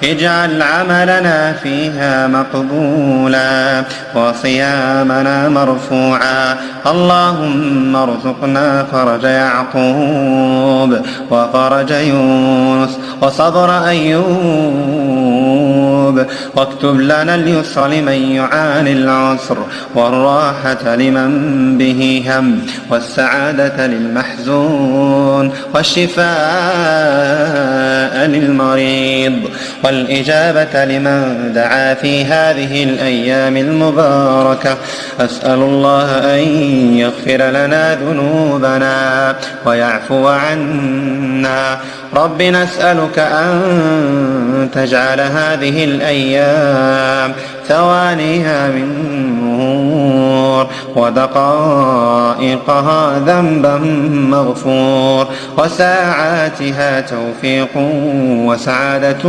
اجعل عملنا فيها مقبولا وصيامنا مرفوعا. اللهم ارزقنا فرج يعقوب وفرج يونس وصبر أيوب، واكتب لنا اليسر لمن يعاني العسر، والراحة لمن به هم، والسعادة للمحزون، والشفاء للمريض، والإجابة لمن دعا في هذه الأيام المباركة. أسأل الله أن يغفر لنا ذنوبنا ويعفو عنا. رب نسألك أن تجعل هذه الأيام ثوانيها من نور، ودقائقها ذنبا مغفور، وساعاتها توفيق وسعادة